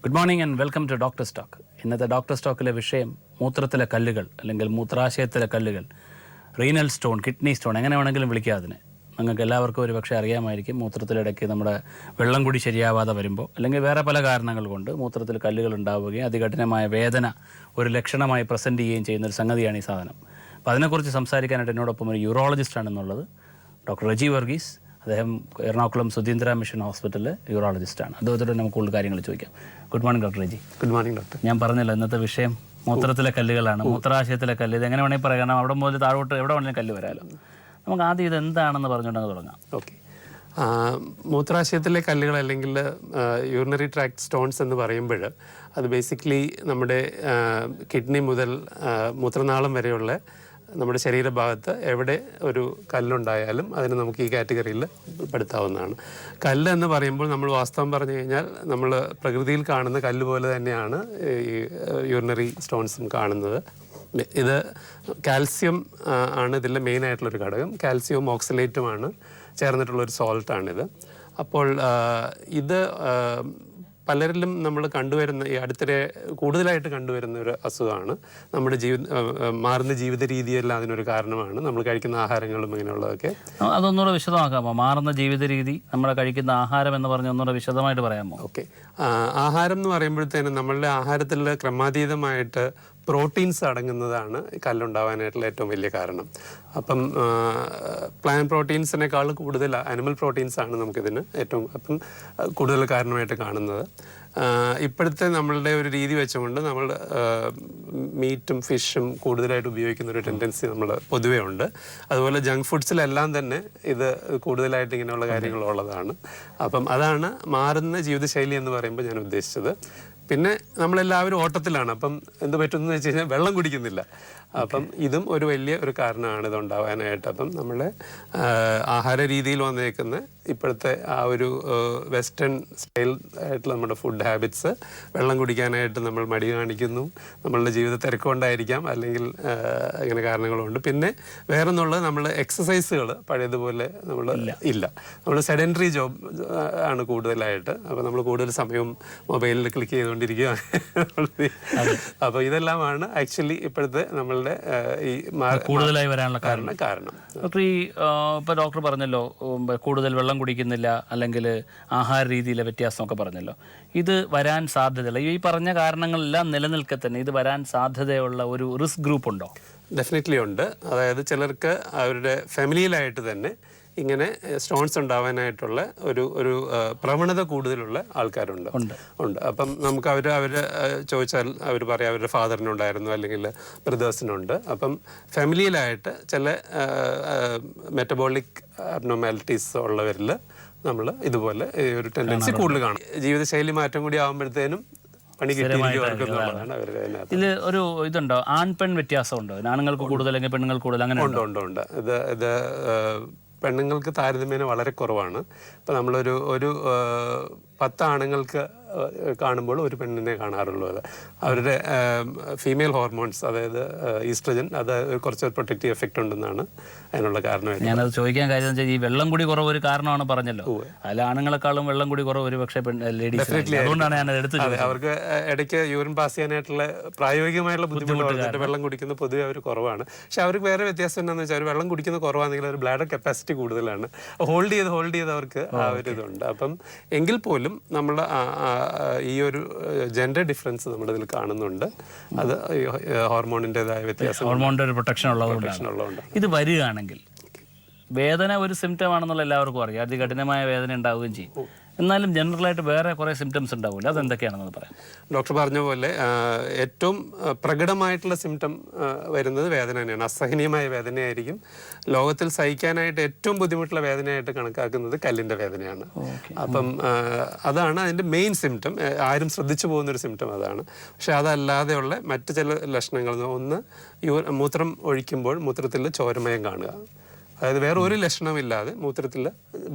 Good morning and welcome to doctor stock. ഇന്നത്തെ doctor സ്റ്റോക്കിലെ വിഷയം മൂത്രത്തിലെ കല്ലുകൾ അല്ലെങ്കിൽ മൂത്രാശയത്തിലെ കല്ലുകൾ, റീനൽ സ്റ്റോൺ, കിഡ്നി സ്റ്റോൺ, എങ്ങനെ വേണമെങ്കിലും വിളിക്കുക അതിനെ. നിങ്ങൾക്ക് എല്ലാവർക്കും ഒരു പക്ഷേ അറിയാമായിരിക്കും, മൂത്രത്തിലിടയ്ക്ക് നമ്മുടെ വെള്ളം കൂടി ശരിയാവാതെ വരുമ്പോൾ അല്ലെങ്കിൽ വേറെ പല കാരണങ്ങൾ കൊണ്ട് മൂത്രത്തിൽ കല്ലുകൾ ഉണ്ടാവുകയും അതികഠിനമായ വേദന ഒരു ലക്ഷണമായി പ്രസൻറ്റ് ചെയ്യുകയും ചെയ്യുന്നൊരു സംഗതിയാണ് ഈ സാധനം. അപ്പോൾ അതിനെക്കുറിച്ച് സംസാരിക്കാനായിട്ട് എന്നോടൊപ്പം ഒരു യൂറോളജിസ്റ്റാണെന്നുള്ളത് ഡോക്ടർ റജി വർഗീസ്. അദ്ദേഹം എറണാകുളം സുധീന്ദ്ര മിഷൻ ഹോസ്പിറ്റലിലെ യൂറോളജിസ്റ്റാണ്. അദ്ദേഹത്തോട് നമുക്ക് കൂടുതൽ കാര്യങ്ങൾ ചോദിക്കാം. Good morning doctor Reji. Good morning doctor. ഞാൻ പറഞ്ഞല്ലോ ഇന്നത്തെ വിഷയം മൂത്രത്തിലെ കല്ലുകളാണ്, മൂത്രാശയത്തിലെ കല്ല്. ഇത് എങ്ങനെ വേണമെങ്കിൽ പറയാം, അവിടെ മുതൽ താഴോട്ട് എവിടെ വേണമെങ്കിലും കല്ല് വരാമല്ലോ. നമുക്ക് ആദ്യം ഇത് എന്താണെന്ന് പറഞ്ഞുകൊണ്ടങ്ങ് തുടങ്ങാം. ഓക്കെ. മൂത്രാശയത്തിലെ കല്ലുകൾ അല്ലെങ്കിൽ യൂറിനറി ട്രാക്ട് സ്റ്റോൺസ് എന്ന് പറയുമ്പോൾ അത് ബേസിക്കലി നമ്മുടെ കിഡ്നി മുതൽ മൂത്രനാളം വരെയുള്ള നമ്മുടെ ശരീരഭാഗത്ത് എവിടെ ഒരു കല്ലുണ്ടായാലും അതിന് നമുക്ക് ഈ കാറ്റഗറിയിൽ പെടുത്താവുന്നതാണ്. കല്ല് എന്ന് പറയുമ്പോൾ നമ്മൾ വാസ്തവം പറഞ്ഞു കഴിഞ്ഞാൽ നമ്മൾ പ്രകൃതിയിൽ കാണുന്ന കല്ല് പോലെ തന്നെയാണ് ഈ യൂറിനറി സ്റ്റോൺസും കാണുന്നത്. ഇത് കാൽസ്യം ആണ് ഇതിൻ്റെ മെയിനായിട്ടുള്ളൊരു ഘടകം. കാൽസ്യവും ഓക്സലേറ്റുമാണ് ചേർന്നിട്ടുള്ളൊരു സോൾട്ടാണിത്. അപ്പോൾ ഇത് പലരിലും നമ്മൾ കണ്ടുവരുന്ന ഈ അടുത്തിടെ കൂടുതലായിട്ട് കണ്ടുവരുന്ന ഒരു അസുഖമാണ്. നമ്മുടെ മാറുന്ന ജീവിത രീതിയെല്ലാം അതിനൊരു കാരണമാണ്. നമ്മൾ കഴിക്കുന്ന ആഹാരങ്ങളും ഇങ്ങനെയുള്ളതൊക്കെ. അതൊന്നുകൂടെ വിശദമാക്കാമോ? മാറുന്ന ജീവിത രീതി, നമ്മൾ കഴിക്കുന്ന ആഹാരം എന്ന് പറഞ്ഞ് ഒന്നുകൂടെ വിശദമായിട്ട് പറയാമോ? ഓക്കെ. ആഹാരം എന്ന് പറയുമ്പോഴത്തേനും നമ്മളുടെ ആഹാരത്തിൽ ക്രമാതീതമായിട്ട് പ്രോട്ടീൻസ് അടങ്ങുന്നതാണ് കല്ലുണ്ടാവാനായിട്ടുള്ള ഏറ്റവും വലിയ കാരണം. അപ്പം പ്ലാന്റ് പ്രോട്ടീൻസിനേക്കാൾ കൂടുതൽ അനിമൽ പ്രോട്ടീൻസാണ് നമുക്കിതിന് ഏറ്റവും കൂടുതൽ കാരണമായിട്ട് കാണുന്നത്. ഇപ്പോഴത്തെ നമ്മളുടെ ഒരു രീതി വെച്ചുകൊണ്ട് നമ്മൾ മീറ്റും ഫിഷും കൂടുതലായിട്ട് ഉപയോഗിക്കുന്ന ഒരു ടെൻഡൻസി നമ്മൾ പൊതുവേ ഉണ്ട്. അതുപോലെ ജങ്ക് ഫുഡ്സിലെല്ലാം തന്നെ ഇത് കൂടുതലായിട്ട് ഇങ്ങനെയുള്ള കാര്യങ്ങളുള്ളതാണ്. അപ്പം അതാണ് മാറുന്ന ജീവിതശൈലി എന്ന് പറയുമ്പോൾ ഞാൻ ഉദ്ദേശിച്ചത്. പിന്നെ നമ്മളെല്ലാവരും ഓട്ടത്തിലാണ്. അപ്പം എന്ത് പറ്റുമെന്ന് വെച്ച് കഴിഞ്ഞാൽ വെള്ളം കുടിക്കുന്നില്ല. അപ്പം ഇതും ഒരു വലിയ ഒരു കാരണമാണ് ഇതുണ്ടാവാനായിട്ട്. അപ്പം നമ്മളെ ആഹാര രീതിയിൽ വന്നേക്കുന്ന ഇപ്പോഴത്തെ ആ ഒരു വെസ്റ്റേൺ സ്റ്റൈൽ ആയിട്ടുള്ള നമ്മുടെ ഫുഡ് ഹാബിറ്റ്സ്, വെള്ളം കുടിക്കാനായിട്ട് നമ്മൾ മടി കാണിക്കുന്നു. നമ്മളുടെ ജീവിത തിരക്കുകൊണ്ടായിരിക്കാം, അല്ലെങ്കിൽ ഇങ്ങനെ കാരണങ്ങളുണ്ട്. പിന്നെ വേറൊന്നുള്ളത് നമ്മൾ എക്സസൈസുകൾ പഴയതുപോലെ നമ്മൾ ഇല്ല. നമ്മൾ സെഡൻറ്ററി ജോബ് ആണ് കൂടുതലായിട്ട്. അപ്പോൾ നമ്മൾ കൂടുതൽ സമയവും മൊബൈലിൽ ക്ലിക്ക് ചെയ്തുകൊണ്ടിരിക്കുക. അപ്പോൾ ഇതെല്ലാമാണ് ആക്ച്വലി ഇപ്പോഴത്തെ നമ്മളുടെ ഈ കൂടുതലായി വരാനുള്ള കാരണം. ഡോക്ടർ, ഈ ഇപ്പോൾ ഡോക്ടർ പറഞ്ഞല്ലോ കൂടുതൽ വെള്ളം കുടിക്കുന്നില്ല അല്ലെങ്കിൽ ആഹാര രീതിയിലെ വ്യത്യാസമൊക്കെ പറഞ്ഞല്ലോ. ഇത് വരാൻ സാധ്യതയുള്ള ഈ പറഞ്ഞ കാരണങ്ങളെല്ലാം നിലനിൽക്കെ തന്നെ ഇത് വരാൻ സാധ്യതയുള്ള ഒരു റിസ്ക് ഗ്രൂപ്പ് ഉണ്ടോ? ഡെഫിനറ്റ്ലി ഉണ്ട്. അതായത് ചിലർക്ക് അവരുടെ ഫാമിലിയിലായിട്ട് തന്നെ ഇങ്ങനെ സ്റ്റോൺസ് ഉണ്ടാവാനായിട്ടുള്ള ഒരു പ്രവണത കൂടുതലുള്ള ആൾക്കാരുണ്ട്. അപ്പം നമുക്ക് അവര് ചോദിച്ചാൽ അവർ പറയാം അവരുടെ ഫാദറിനുണ്ടായിരുന്നു അല്ലെങ്കിൽ ബ്രദേഴ്സിനുണ്ട്. അപ്പം ഫാമിലിയിലായിട്ട് ചില മെറ്റബോളിക് അബ്നോർമാലിറ്റീസ് ഉള്ളവരിൽ നമ്മൾ ഇതുപോലെ ഒരു ടെൻഡൻസി കൂടുതൽ കാണും. ജീവിതശൈലി മാറ്റം കൂടി ആകുമ്പോഴത്തേനും പണി കിട്ടിയിരിക്കുന്നതാണ് അവരുടെ. ഇതിൽ ഒരു ഇതുണ്ടോ, ആൺ പെൺ വ്യത്യാസമുണ്ടോ? ആണുങ്ങൾക്ക് കൂടുതൽ അല്ലെങ്കിൽ പെണ്ണുങ്ങൾക്ക് കൂടുതൽ? അങ്ങനെ ഉണ്ട്. ഇത് പെണ്ണുങ്ങൾക്ക് താരതമ്യേന വളരെ കുറവാണ്. ഇപ്പം നമ്മളൊരു 10 ആണുങ്ങൾക്ക് കാണുമ്പോൾ ഒരു പെണ്ണിനെ കാണാറുള്ളൂ. അത് അവരുടെ ഫീമെയിൽ ഹോർമോൺസ്, അതായത് ഈസ്ട്രജൻ, അത് കുറച്ച് പ്രൊട്ടക്റ്റീവ് എഫക്റ്റ് ഉണ്ടെന്നാണ് അതിനുള്ള കാരണം. ഞാനത് ചോദിക്കാൻ കാര്യം വെച്ചാൽ ഈ വെള്ളം കൂടി കുറവ് ഒരു കാരണമാണ് പറഞ്ഞല്ലോ. അതിൽ ആണുങ്ങളെക്കാളും വെള്ളം കൂടി കുറവ് ഒരു പക്ഷേ ലേഡീസ്. അതുകൊണ്ടാണ് ഞാൻ എടുത്തത്. അവർക്ക് ഇടയ്ക്ക് യൂറിൻ പാസ് ചെയ്യാനായിട്ടുള്ള പ്രായോഗികമായിട്ടുള്ള ബുദ്ധിമുട്ട് വെള്ളം കുടിക്കുന്ന പൊതുവെ അവർ കുറവാണ്. പക്ഷെ അവർക്ക് വേറെ വ്യത്യാസം എന്താണെന്ന് വെച്ചാൽ അവർ വെള്ളം കുടിക്കുന്ന കുറവാണെങ്കിൽ ഒരു ബ്ലാഡർ കപ്പാസിറ്റി കൂടുതലാണ്. ഹോൾഡ് ചെയ്ത് അവർക്ക് ആ ഒരു ഇതുണ്ട്. അപ്പം എങ്കിൽ പോലും നമ്മൾ ഈ ഒരു ജെൻഡർ ഡിഫറൻസ് നമ്മുടെ ഇതിൽ കാണുന്നുണ്ട്. അത് ഹോർമോണിൻ്റെതായ വ്യത്യാസം, ഹോർമോണിൻ്റെ ഒരു പ്രൊട്ടക്ഷൻ ഉള്ളതുകൊണ്ട്. ഇത് വരികയാണെങ്കിൽ വേദന ഒരു സിംറ്റം ആണെന്നുള്ള എല്ലാവർക്കും അറിയാം. അതികഠിനമായ വേദന ഉണ്ടാവുകയും ചെയ്യും. എന്നാലും ജനറലായിട്ട് വേറെ കുറേ സിംറ്റംസ് ഉണ്ടാവില്ല. അതെന്തൊക്കെയാണെന്ന് പറയാം. ഡോക്ടർ പറഞ്ഞ പോലെ ഏറ്റവും പ്രകടമായിട്ടുള്ള സിംറ്റം വരുന്നത് വേദന തന്നെയാണ്. അസഹനീയമായ വേദനയായിരിക്കും. ലോകത്തിൽ സഹിക്കാനായിട്ട് ഏറ്റവും ബുദ്ധിമുട്ടുള്ള വേദനയായിട്ട് കണക്കാക്കുന്നത് കല്ലിൻ്റെ വേദനയാണ്. അപ്പം അതാണ് അതിൻ്റെ മെയിൻ സിംറ്റം. ആരും ശ്രദ്ധിച്ചു പോകുന്നൊരു സിംറ്റം അതാണ്. പക്ഷെ അതല്ലാതെയുള്ള മറ്റ് ചില ലക്ഷണങ്ങൾ, ഒന്ന് മൂത്രം ഒഴിക്കുമ്പോൾ മൂത്രത്തിൽ ചോരമയം കാണുക. അതായത് വേറെ ഒരു ലക്ഷണമില്ലാതെ മൂത്രത്തിൽ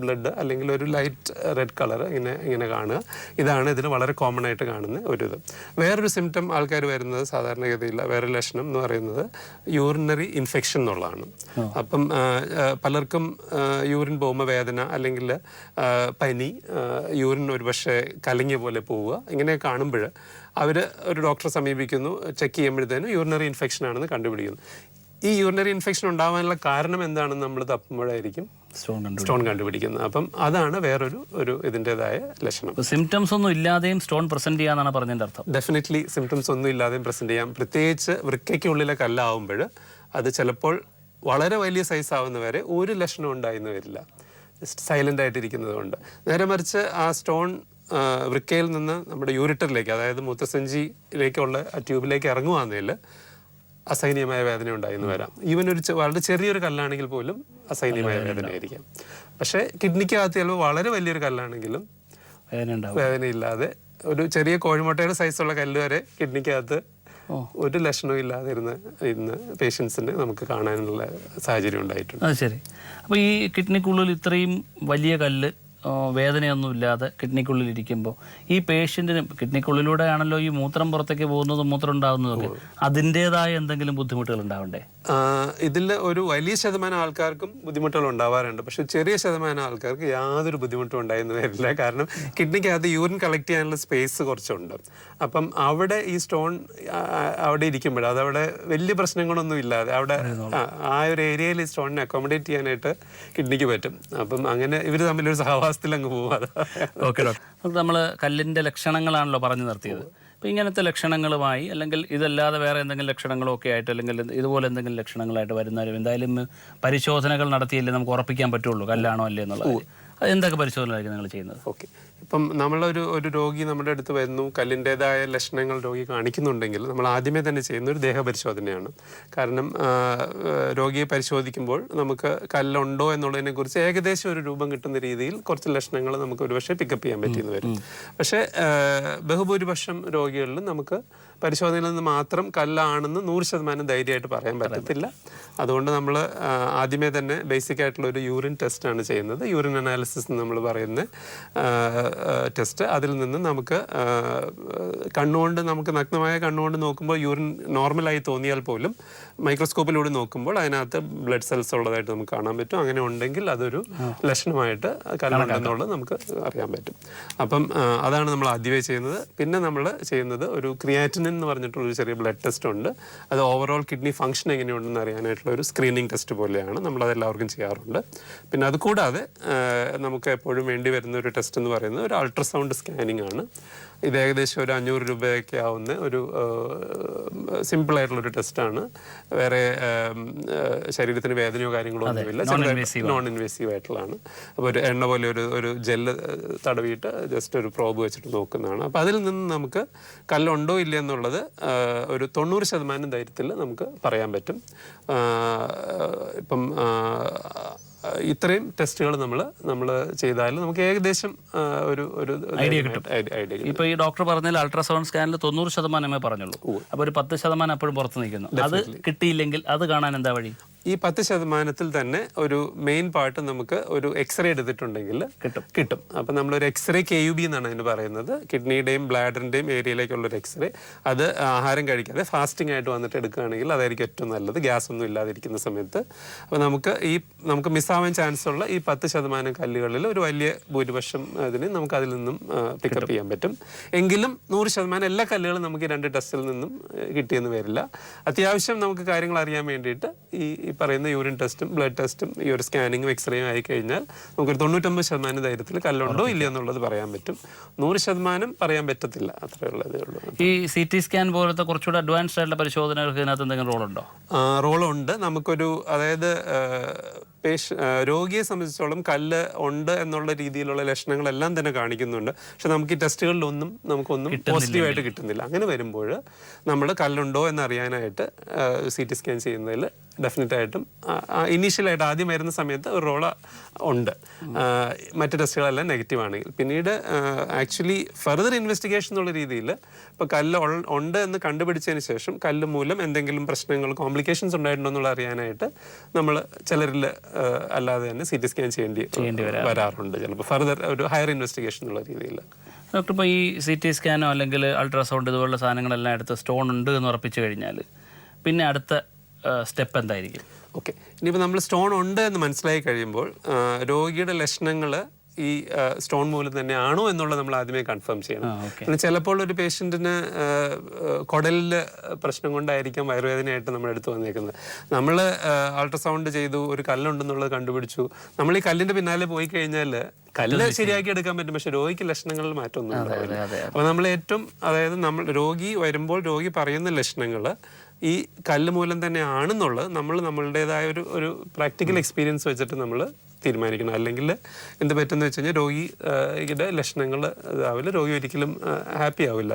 ബ്ലഡ് അല്ലെങ്കിൽ ഒരു ലൈറ്റ് റെഡ് കളർ ഇങ്ങനെ കാണുക. ഇതാണ് ഇതിന് വളരെ കോമൺ ആയിട്ട് കാണുന്ന ഒരു ഇത്. വേറൊരു സിംറ്റം ആൾക്കാർ വരുന്നത് സാധാരണഗതിയില്ല, വേറെ ലക്ഷണം എന്ന് പറയുന്നത് യൂറിനറി ഇൻഫെക്ഷൻ എന്നുള്ളതാണ്. അപ്പം പലർക്കും യൂറിൻ പോകുമ്പോൾ വേദന അല്ലെങ്കിൽ പനി, യൂറിൻ ഒരു പക്ഷേ കലങ്ങിയ പോലെ പോവുക, ഇങ്ങനെ കാണുമ്പോൾ അവർ ഒരു ഡോക്ടറെ സമീപിക്കുന്നു. ചെക്ക് ചെയ്യുമ്പോഴത്തേനും യൂറിനറി ഇൻഫെക്ഷൻ ആണെന്ന് കണ്ടുപിടിക്കുന്നു. ഈ യൂറിനറി ഇൻഫെക്ഷൻ ഉണ്ടാവാനുള്ള കാരണം എന്താണെന്ന് നമ്മൾ തപ്പുമ്പോഴായിരിക്കും സ്റ്റോൺ കണ്ടുപിടിക്കുന്നത്. അപ്പം അതാണ് വേറൊരു ഇതിൻ്റെതായ ലക്ഷണം. സിംറ്റംസ് ഒന്നും ഇല്ലാതെയും സ്റ്റോൺ പ്രസന്റ് ചെയ്യാന്നാണ് പറഞ്ഞതിൻ്റെ അർത്ഥം? ഡെഫിനറ്റ്ലി സിംറ്റംസ് ഒന്നും ഇല്ലാതെയും പ്രസന്റ് ചെയ്യാം. പ്രത്യേകിച്ച് വൃക്കയ്ക്കുള്ളിലെ കല്ലാവുമ്പോൾ അത് ചിലപ്പോൾ വളരെ വലിയ സൈസ് ആവുന്നവരെ ഒരു ലക്ഷണം ഉണ്ടായിന്ന് വരില്ല, സൈലന്റ് ആയിട്ടിരിക്കുന്നത് കൊണ്ട്. നേരെ മറിച്ച് ആ സ്റ്റോൺ വൃക്കയിൽ നിന്ന് നമ്മുടെ യൂറിറ്ററിലേക്ക്, അതായത് മൂത്രസഞ്ചിയിലേക്കുള്ള ആ ട്യൂബിലേക്ക് ഇറങ്ങുവാന്നതിൽ അസഹനീയമായ വേദന ഉണ്ടായിന്ന് വരാം. ഈവൻ വളരെ ചെറിയൊരു കല്ലാണെങ്കിൽ പോലും അസഹനീയമായ വേദനയായിരിക്കാം. പക്ഷേ കിഡ്നിക്കകത്ത് ചിലപ്പോൾ വളരെ വലിയൊരു കല്ലാണെങ്കിലും വേദനയില്ലാതെ, ഒരു ചെറിയ കോഴിമുട്ടയുടെ സൈസുള്ള കല്ല് വരെ കിഡ്നിക്കകത്ത് ഒരു ലക്ഷണവും ഇല്ലാതെ ഇന്ന് പേഷ്യൻസിന് നമുക്ക് കാണാനുള്ള സാഹചര്യം ഉണ്ടായിട്ടുണ്ട്. അത് ശരി. അപ്പോൾ ഈ കിഡ്നിക്കുള്ളിൽ ഇത്രയും വലിയ കല്ല് വേദനയൊന്നും ഇല്ലാതെ കിഡ്നിക്കുള്ളിൽ ഇരിക്കുമ്പോൾ ഈ പേഷ്യൻറ്റിന്, കിഡ്നിക്കുള്ളിലൂടെയാണല്ലോ ഈ മൂത്രം പുറത്തേക്ക് പോകുന്നതും മൂത്രം ഉണ്ടാകുന്നതൊക്കെ, അതിൻ്റെതായ എന്തെങ്കിലും ബുദ്ധിമുട്ടുകൾ ഉണ്ടാവണ്ടേ? ഇതിൽ ഒരു വലിയ ശതമാനം ആൾക്കാർക്കും ബുദ്ധിമുട്ടുകൾ ഉണ്ടാവാറുണ്ട്. പക്ഷെ ചെറിയ ശതമാനം ആൾക്കാർക്ക് യാതൊരു ബുദ്ധിമുട്ടും ഉണ്ടായെന്ന് വരില്ല. കാരണം കിഡ്നിക്കകത്ത് യൂറിൻ കളക്ട് ചെയ്യാനുള്ള സ്പേസ് കുറച്ചുണ്ട്. അപ്പം അവിടെ ഈ സ്റ്റോൺ അവിടെ ഇരിക്കുമ്പോൾ അതവിടെ വലിയ പ്രശ്നങ്ങളൊന്നും ഇല്ലാതെ അവിടെ ആ ഒരു ഏരിയയിൽ ഈ സ്റ്റോണിനെ അക്കോമഡേറ്റ് ചെയ്യാനായിട്ട് കിഡ്നിക്ക് പറ്റും. അപ്പം അങ്ങനെ ഇവർ തമ്മിലൊരു സഹവാസത്തിൽ അങ്ങ് പോകാതെ. ഓക്കെ ഡോക്ടർ, നമ്മൾ കല്ലിൻ്റെ ലക്ഷണങ്ങളാണല്ലോ പറഞ്ഞു നിർത്തിയത്. അപ്പോൾ ഇങ്ങനത്തെ ലക്ഷണങ്ങളുമായി, അല്ലെങ്കിൽ ഇതല്ലാതെ വേറെ എന്തെങ്കിലും ലക്ഷണങ്ങളൊക്കെ ആയിട്ട്, അല്ലെങ്കിൽ ഇതുപോലെ എന്തെങ്കിലും ലക്ഷണങ്ങളായിട്ട് വരുന്നവരും എന്തായാലും പരിശോധനകൾ നടത്തിയല്ലേ നമുക്ക് ഉറപ്പിക്കാൻ പറ്റുള്ളൂ കല്ലാണോ അല്ലേ എന്നുള്ളത്. അത് എന്തൊക്കെ പരിശോധനകളായിരിക്കും നിങ്ങൾ ചെയ്യുന്നത്? ഓക്കെ, ഇപ്പം നമ്മളൊരു രോഗി നമ്മുടെ അടുത്ത് വരുന്നു, കല്ലിൻ്റെതായ ലക്ഷണങ്ങൾ രോഗി കാണിക്കുന്നുണ്ടെങ്കിൽ നമ്മൾ ആദ്യമേ തന്നെ ചെയ്യുന്ന ഒരു ദേഹപരിശോധനയാണ്. കാരണം രോഗിയെ പരിശോധിക്കുമ്പോൾ നമുക്ക് കല്ലുണ്ടോ എന്നുള്ളതിനെ കുറിച്ച് ഏകദേശം ഒരു രൂപം കിട്ടുന്ന രീതിയിൽ കുറച്ച് ലക്ഷണങ്ങൾ നമുക്ക് ഒരുപക്ഷെ പിക്കപ്പ് ചെയ്യാൻ പറ്റിയെന്ന് വരും. പക്ഷേ ബഹുഭൂരിപക്ഷം രോഗികളിലും നമുക്ക് പരിശോധനയിൽ നിന്ന് മാത്രം കല്ലാണെന്ന് 100% ധൈര്യമായിട്ട് പറയാൻ പറ്റത്തില്ല. അതുകൊണ്ട് നമ്മൾ ആദ്യമേ തന്നെ ബേസിക് ആയിട്ടുള്ള ഒരു യൂറിൻ ടെസ്റ്റാണ് ചെയ്യുന്നത്. യൂറിൻ അനാലിസിസ് എന്ന് നമ്മൾ പറയുന്ന ടെസ്റ്റ്. അതിൽ നിന്ന് നമുക്ക് കണ്ണുകൊണ്ട്, നമുക്ക് നഗ്നമായ കണ്ണുകൊണ്ട് നോക്കുമ്പോൾ യൂറിൻ നോർമലായി തോന്നിയാൽ പോലും മൈക്രോസ്കോപ്പിലൂടെ നോക്കുമ്പോൾ അതിനകത്ത് ബ്ലഡ് സെൽസ് ഉള്ളതായിട്ട് നമുക്ക് കാണാൻ പറ്റും. അങ്ങനെ ഉണ്ടെങ്കിൽ അതൊരു ലക്ഷണമായിട്ട് കല്ലുണ്ടെന്നുള്ളത് നമുക്ക് അറിയാൻ പറ്റും. അപ്പം അതാണ് നമ്മൾ ആദ്യമേ ചെയ്യുന്നത്. പിന്നെ നമ്മൾ ചെയ്യുന്നത് ഒരു ക്രിയാറ്റിനിൻ എന്ന് പറഞ്ഞിട്ടുള്ളൊരു ചെറിയ ബ്ലഡ് ടെസ്റ്റ് ഉണ്ട്. അത് ഓവറോൾ കിഡ്നി ഫംഗ്ഷൻ എങ്ങനെയുണ്ടെന്ന് അറിയാനായിട്ടുള്ള ഒരു സ്ക്രീനിങ് ടെസ്റ്റ് പോലെയാണ്. നമ്മളതെല്ലാവർക്കും ചെയ്യാറുണ്ട്. പിന്നെ അതുകൂടാതെ നമുക്ക് എപ്പോഴും വേണ്ടി വരുന്ന ഒരു ടെസ്റ്റ് എന്ന് പറയുന്നത് ഒരു അൾട്രാസൗണ്ട് സ്കാനിങ് ആണ്. ഇത് ഏകദേശം ഒരു 500 രൂപയൊക്കെ ആവുന്ന ഒരു സിമ്പിളായിട്ടുള്ളൊരു ടെസ്റ്റാണ്. വേറെ ശരീരത്തിന് വേദനയോ കാര്യങ്ങളോ ഒന്നുമില്ല, നോൺ ഇൻവേസീവ് ആയിട്ടുള്ളതാണ്. അപ്പോൾ ഒരു എണ്ണ പോലെ ഒരു ജെല്ല് തടവിയിട്ട് ജസ്റ്റ് ഒരു പ്രോബ് വെച്ചിട്ട് നോക്കുന്നതാണ്. അപ്പോൾ അതിൽ നിന്ന് നമുക്ക് കല്ലുണ്ടോ ഇല്ല എന്നുള്ളത് ഒരു 90% ധൈര്യത്തിൽ നമുക്ക് പറയാൻ പറ്റും. ഇപ്പം ഇത്രയും ടെസ്റ്റുകൾ നമ്മൾ ചെയ്താൽ നമുക്ക് ഏകദേശം ഒരു ഐഡിയ കിട്ടും. ഇപ്പോൾ ഈ ഡോക്ടർ പറഞ്ഞാൽ അൾട്രാസൗണ്ട് സ്കാനിൽ 90% പറഞ്ഞുള്ളൂ. അപ്പോൾ ഒരു 10% അപ്പോഴും പുറത്ത് നിൽക്കുന്നു. അത് കിട്ടിയില്ലെങ്കിൽ അത് കാണാൻ എന്താ വഴി? ഈ 10% തന്നെ ഒരു മെയിൻ പാർട്ട് നമുക്ക് ഒരു എക്സ്റേ എടുത്തിട്ടുണ്ടെങ്കിൽ കിട്ടും. അപ്പം നമ്മളൊരു എക്സ്റേ KUB എന്നാണ് അതിന് പറയുന്നത്. കിഡ്നിയുടെയും ബ്ലാഡറിൻ്റെയും ഏരിയയിലേക്കുള്ളൊരു എക്സ്റേ. അത് ആഹാരം കഴിക്കാതെ ഫാസ്റ്റിംഗ് ആയിട്ട് വന്നിട്ട് എടുക്കുകയാണെങ്കിൽ അതായിരിക്കും ഏറ്റവും നല്ലത്, ഗ്യാസ് ഒന്നും ഇല്ലാതിരിക്കുന്ന സമയത്ത്. അപ്പോൾ നമുക്ക് മിസ്സാവാൻ ചാൻസ് ഉള്ള ഈ 10% കല്ലുകളിൽ ഒരു വലിയ ഭൂരിപക്ഷം അതിന് നമുക്ക് അതിൽ നിന്നും പിക്കപ്പ് ചെയ്യാൻ പറ്റും. എങ്കിലും 100% എല്ലാ കല്ലുകളും നമുക്ക് ഈ 2 ടെസ്റ്റിൽ നിന്നും കിട്ടിയെന്ന് വരില്ല. അത്യാവശ്യം നമുക്ക് കാര്യങ്ങൾ അറിയാൻ വേണ്ടിയിട്ട് ഈ പറയുന്ന യൂറിൻ ടെസ്റ്റും ബ്ലഡ് ടെസ്റ്റും ഈ ഒരു സ്കാനിങ്ങും എക്സ്റേയും ആയി കഴിഞ്ഞാൽ നമുക്കൊരു 99% ധൈര്യത്തിൽ കല്ലുണ്ടോ ഇല്ല എന്നുള്ളത് പറയാൻ പറ്റും. 100% പറയാൻ പറ്റത്തില്ല, അത്രേ ഉള്ളതേ ഉള്ളൂ. ഈ CT സ്കാൻ പോലത്തെ കുറച്ചുകൂടെ അഡ്വാൻസ്ഡ് ആയിട്ടുള്ള പരിശോധനകൾക്ക് ഇതിനകത്ത് എന്തെങ്കിലും റോളുണ്ടോ? റോളുണ്ട്. നമുക്കൊരു, അതായത് രോഗിയെ സംബന്ധിച്ചോളം കല്ല് ഉണ്ട് എന്നുള്ള രീതിയിലുള്ള ലക്ഷണങ്ങളെല്ലാം തന്നെ കാണിക്കുന്നുണ്ട്. പക്ഷെ നമുക്ക് ഈ ടെസ്റ്റുകളിലൊന്നും നമുക്കൊന്നും പോസിറ്റീവായിട്ട് കിട്ടുന്നില്ല. അങ്ങനെ വരുമ്പോൾ നമ്മൾ കല്ലുണ്ടോ എന്നറിയാനായിട്ട് CT സ്കാൻ ചെയ്യുന്നതിൽ ഡെഫിനറ്റായിട്ടും ഇനീഷ്യലായിട്ട് ആദ്യം വരുന്ന സമയത്ത് ഒരു റോള് ഉണ്ട്. മറ്റ് ടെസ്റ്റുകളെല്ലാം നെഗറ്റീവ് ആണെങ്കിൽ പിന്നീട് ആക്ച്വലി ഫർദർ ഇൻവെസ്റ്റിഗേഷൻ എന്നുള്ള രീതിയിൽ ഇപ്പോൾ കല്ല് ഉണ്ട് എന്ന് കണ്ടുപിടിച്ചതിന് ശേഷം കല്ല് മൂലം എന്തെങ്കിലും പ്രശ്നങ്ങൾ, കോംപ്ലിക്കേഷൻ കോംപ്ലിക്കേഷൻസ് ഉണ്ടായിട്ടുണ്ടോ എന്നുള്ള അറിയാനായിട്ട് നമ്മൾ ചിലരിൽ അല്ലാതെ തന്നെ CT സ്കാൻ ചെയ്യേണ്ടി വരാറുണ്ട്, ചിലപ്പോൾ ഫർദർ ഒരു ഹയർ ഇൻവെസ്റ്റിഗേഷൻ എന്നുള്ള രീതിയിൽ. ഡോക്ടർ, ഇപ്പോൾ ഈ CT സ്കാനോ അല്ലെങ്കിൽ അൾട്രാസൗണ്ട് ഇതുപോലുള്ള സാധനങ്ങളെല്ലാം എടുത്ത് സ്റ്റോൺ ഉണ്ട് എന്ന് ഉറപ്പിച്ചു കഴിഞ്ഞാൽ പിന്നെ അടുത്ത സ്റ്റെപ്പ് എന്തായിരിക്കും? ഓക്കെ, ഇനിയിപ്പോൾ നമ്മൾ സ്റ്റോൺ ഉണ്ട് എന്ന് മനസ്സിലായി കഴിയുമ്പോൾ രോഗിയുടെ ലക്ഷണങ്ങൾ ഈ സ്റ്റോൺ മൂലം തന്നെ ആണോ എന്നുള്ളത് നമ്മൾ ആദ്യമേ കൺഫേം ചെയ്യണം. പിന്നെ ചിലപ്പോൾ ഒരു പേഷ്യൻറ്റിന് കുടലിൽ പ്രശ്നം കൊണ്ടായിരിക്കാം വയറുവേദനയായിട്ട് നമ്മൾ എടുത്തു വന്നേക്കുന്നത്. നമ്മൾ അൾട്രാസൗണ്ട് ചെയ്തു, ഒരു കല്ലുണ്ടെന്നുള്ളത് കണ്ടുപിടിച്ചു, നമ്മൾ ഈ കല്ലിൻ്റെ പിന്നാലെ പോയി കഴിഞ്ഞാൽ കല്ല് ശരിയാക്കി എടുക്കാൻ പറ്റും, പക്ഷെ രോഗിക്ക് ലക്ഷണങ്ങളിൽ മാറ്റമൊന്നും ഉണ്ടാവില്ല. അപ്പോൾ നമ്മൾ ഏറ്റവും, അതായത് നമ്മൾ രോഗി വരുമ്പോൾ രോഗി പറയുന്ന ലക്ഷണങ്ങൾ ഈ കല്ല് മൂലം തന്നെ ആണെന്നുള്ളത് നമ്മൾ നമ്മളുടേതായ ഒരു പ്രാക്ടിക്കൽ എക്സ്പീരിയൻസ് വെച്ചിട്ട് നമ്മൾ തീരുമാനിക്കണം. അല്ലെങ്കിൽ എന്ത് പറ്റുമെന്ന് വെച്ച് കഴിഞ്ഞാൽ രോഗിയുടെ ലക്ഷണങ്ങൾ ഇതാവില്ല, രോഗി ഒരിക്കലും ഹാപ്പി ആവില്ല.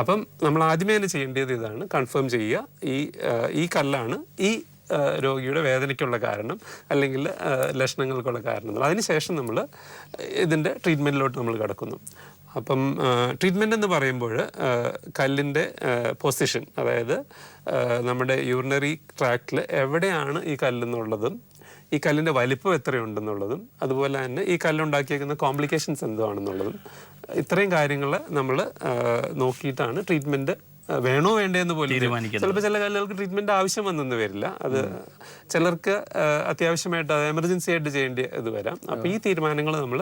അപ്പം നമ്മൾ ആദ്യമേ തന്നെ ചെയ്യേണ്ടത് ഇതാണ്, കൺഫേം ചെയ്യുക ഈ കല്ലാണ് ഈ രോഗിയുടെ വേദനയ്ക്കുള്ള കാരണം അല്ലെങ്കിൽ ലക്ഷണങ്ങൾക്കുള്ള കാരണം. അതിനുശേഷം നമ്മൾ ഇതിൻ്റെ ട്രീറ്റ്മെൻറ്റിലോട്ട് നമ്മൾ കിടക്കുന്നു. അപ്പം ട്രീറ്റ്മെൻ്റ് എന്ന് പറയുമ്പോൾ കല്ലിൻ്റെ പൊസിഷൻ, അതായത് നമ്മുടെ യൂറിനറി ട്രാക്റ്റിൽ എവിടെയാണ് ഈ കല്ലെന്നുള്ളതും ഈ കല്ലിൻ്റെ വലിപ്പം എത്രയുണ്ടെന്നുള്ളതും അതുപോലെ തന്നെ ഈ കല്ലുണ്ടാക്കിയേക്കുന്ന കോംപ്ലിക്കേഷൻസ് എന്താണെന്നുള്ളതും ഇത്രയും കാര്യങ്ങൾ നമ്മൾ നോക്കിയിട്ടാണ് ട്രീറ്റ്മെൻറ്റ് വേണോ വേണ്ടതെന്ന് പോലും തീരുമാനിക്കുന്നത്. ചിലപ്പോൾ ചില കല്ലുകൾക്ക് ട്രീറ്റ്മെൻറ്റ് ആവശ്യം വന്നെന്ന് വരില്ല, അത് ചിലർക്ക് അത്യാവശ്യമായിട്ട് അത് എമർജൻസി ആയിട്ട് ചെയ്യേണ്ടി ഇത് വരാം. അപ്പോൾ ഈ തീരുമാനങ്ങൾ നമ്മൾ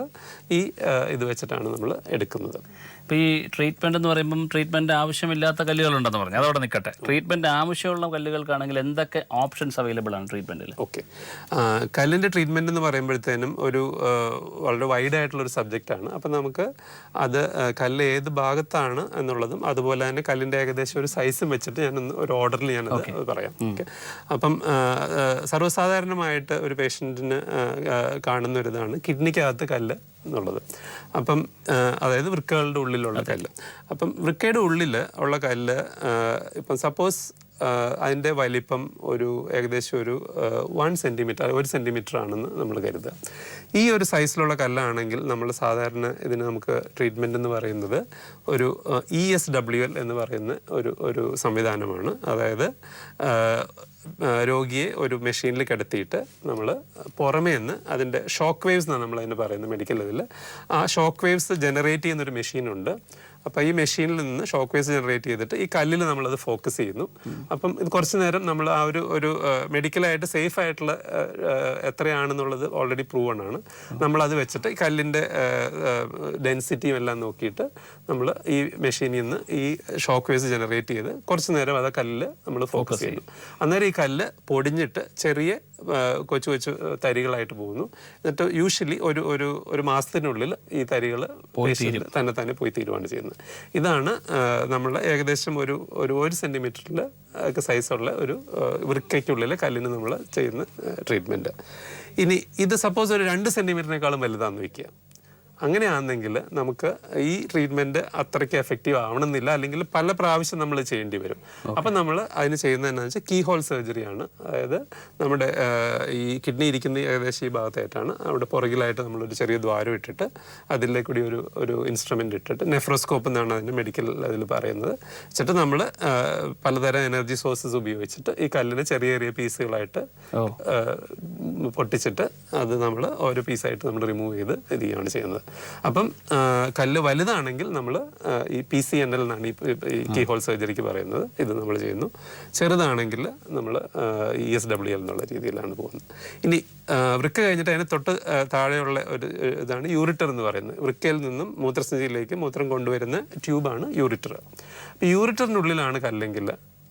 ഇത് വെച്ചിട്ടാണ് നമ്മൾ എടുക്കുന്നത്. ഇപ്പോൾ ഈ ട്രീറ്റ്മെൻറ്റ് എന്ന് പറയുമ്പം ട്രീറ്റ്മെൻറ്റ് ആവശ്യമില്ലാത്ത കല്ലുകളുണ്ടെന്ന് പറഞ്ഞു, അതോടെ നിൽക്കട്ടെ. ട്രീറ്റ്മെൻറ്റ് ആവശ്യമുള്ള കല്ലുകൾക്കാണെങ്കിൽ എന്തൊക്കെ ഓപ്ഷൻസ് അവൈലബിൾ ആണ് ട്രീറ്റ്മെൻറ്റിൽ? ഓക്കെ, കല്ലിൻ്റെ ട്രീറ്റ്മെൻറ്റ് എന്ന് പറയുമ്പോഴത്തേനും വളരെ വൈഡ് ആയിട്ടുള്ളൊരു സബ്ജക്റ്റാണ്. അപ്പം നമുക്ക് അത് കല്ല് ഏത് ഭാഗത്താണ് എന്നുള്ളതും അതുപോലെ തന്നെ കല്ലിൻ്റെ ഏകദേശം ഒരു സൈസും വെച്ചിട്ട് ഞാനൊന്ന് ഒരു ഓർഡറിൽ ഞാനത് പറയാം. ഓക്കെ, അപ്പം സർവ്വസാധാരണമായിട്ട് ഒരു പേഷ്യൻറ്റിന് കാണുന്ന ഒരു ഇതാണ് കിഡ്നിക്കകത്ത് കല്ല് എന്നുള്ളത്. അപ്പം അതായത് വൃക്കകളുടെ ഉള്ളിലുള്ള കല്ല്. അപ്പം വൃക്കയുടെ ഉള്ളിൽ ഉള്ള കല്ല് ഇപ്പം സപ്പോസ് അതിൻ്റെ വലിപ്പം ഏകദേശം ഒരു 1 സെൻറ്റിമീറ്റർ ആണെന്ന് നമ്മൾ കരുതുക. ഈ ഒരു സൈസിലുള്ള കല്ലാണെങ്കിൽ നമ്മൾ സാധാരണ ഇതിന് നമുക്ക് ട്രീറ്റ്മെൻറ്റ് എന്ന് പറയുന്നത് ഒരു ESWL എന്ന് പറയുന്ന ഒരു സംവിധാനമാണ്. അതായത് രോഗിയെ ഒരു മെഷീനിൽ കിടത്തിയിട്ട് നമ്മൾ പുറമേ നിന്ന് അതിൻ്റെ ഷോക്ക് വേവ്സ് എന്നാണ് നമ്മൾ അതിന് പറയുന്നത് മെഡിക്കൽ ഇതിൽ. ആ ഷോക്ക് വേവ്സ് ജനറേറ്റ് ചെയ്യുന്നൊരു മെഷീനുണ്ട്. അപ്പോൾ ഈ മെഷീനിൽ നിന്ന് ഷോക്ക് വേവ്സ് ജനറേറ്റ് ചെയ്തിട്ട് ഈ കല്ലിൽ നമ്മളത് ഫോക്കസ് ചെയ്യുന്നു. അപ്പം ഇത് കുറച്ച് നേരം നമ്മൾ ആ ഒരു മെഡിക്കലായിട്ട് സേഫ് ആയിട്ടുള്ള എത്രയാണെന്നുള്ളത് ഓൾറെഡി പ്രൂവൺ ആണ്. നമ്മളത് വെച്ചിട്ട് ഈ കല്ലിൻ്റെ ഡെൻസിറ്റിയും എല്ലാം നോക്കിയിട്ട് നമ്മൾ ഈ മെഷീനിൽ നിന്ന് ഈ ഷോക്ക് വേവ്സ് ജനറേറ്റ് ചെയ്ത് കുറച്ച് നേരം അത് കല്ലിൽ നമ്മൾ ഫോക്കസ് ചെയ്യുന്നു. അന്നേരം ഈ കല്ല് പൊടിഞ്ഞിട്ട് ചെറിയ കൊച്ചു തരികളായിട്ട് പോകുന്നു. എന്നിട്ട് യൂഷ്വലി ഒരു മാസത്തിനുള്ളിൽ ഈ തരികൾ തന്നെ പോയി തീരുവാണ് ചെയ്യുന്നത്. ഇതാണ് നമ്മൾ ഏകദേശം ഒരു സെൻറ്റിമീറ്ററിൽ ഒക്കെ സൈസുള്ള ഒരു വൃക്കയ്ക്കുള്ളിൽ കല്ലിന് നമ്മൾ ചെയ്യുന്ന ട്രീറ്റ്മെൻറ്റ്. ഇനി ഇത് സപ്പോസ് ഒരു 2 സെൻറ്റിമീറ്ററിനേക്കാളും വലുതാണെന്ന് വയ്ക്കുക. അങ്ങനെയാണെങ്കിൽ നമുക്ക് ഈ ട്രീറ്റ്മെൻറ്റ് അത്രയ്ക്ക് എഫക്റ്റീവ് ആവണമെന്നില്ല, അല്ലെങ്കിൽ പല പ്രാവശ്യം നമ്മൾ ചെയ്യേണ്ടി വരും. അപ്പം നമ്മൾ അതിന് ചെയ്യുന്നത് എന്താണെന്ന് വെച്ചാൽ കീ ഹോൾ സർജറിയാണ്. അതായത് നമ്മുടെ ഈ കിഡ്നി ഇരിക്കുന്ന ഏകദേശം ഈ ഭാഗത്തായിട്ടാണ്. അവിടെ പുറകിലായിട്ട് നമ്മളൊരു ചെറിയ ദ്വാരം ഇട്ടിട്ട് അതിലേക്കൂടി ഒരു ഇൻസ്ട്രുമെൻ്റ് ഇട്ടിട്ട് നെഫ്രോസ്കോപ്പ് എന്നാണ് അതിൻ്റെ മെഡിക്കൽ അതിൽ പറയുന്നത്. വെച്ചിട്ട് നമ്മൾ പലതരം എനർജി സോഴ്സസ് ഉപയോഗിച്ചിട്ട് ഈ കല്ലിന് ചെറിയ പീസുകളായിട്ട് പൊട്ടിച്ചിട്ട് അത് നമ്മൾ ഓരോ പീസായിട്ട് നമ്മൾ റിമൂവ് ചെയ്ത് ഇത് ചെയ്യുകയാണ് ചെയ്യുന്നത്. അപ്പം കല്ല് വലുതാണെങ്കിൽ നമ്മൾ ഈ PCNL എന്നാണ് ഈ കീ ഹോൾ സർജറിക്ക് പറയുന്നത്, ഇത് നമ്മൾ ചെയ്യുന്നു. ചെറുതാണെങ്കിൽ നമ്മൾ ESWL എന്നുള്ള രീതിയിലാണ് പോകുന്നത്. ഇനി വൃക്ക കഴിഞ്ഞിട്ട് അതിന് തൊട്ട് താഴെയുള്ള ഒരു ഇതാണ് യൂറിറ്റർ എന്ന് പറയുന്നത്. വൃക്കയിൽ നിന്നും മൂത്രസഞ്ചിയിലേക്ക് മൂത്രം കൊണ്ടുവരുന്ന ട്യൂബാണ് യൂറിറ്റർ. അപ്പോൾ യൂറിറ്ററിനുള്ളിലാണ് കല്ലെങ്കിൽ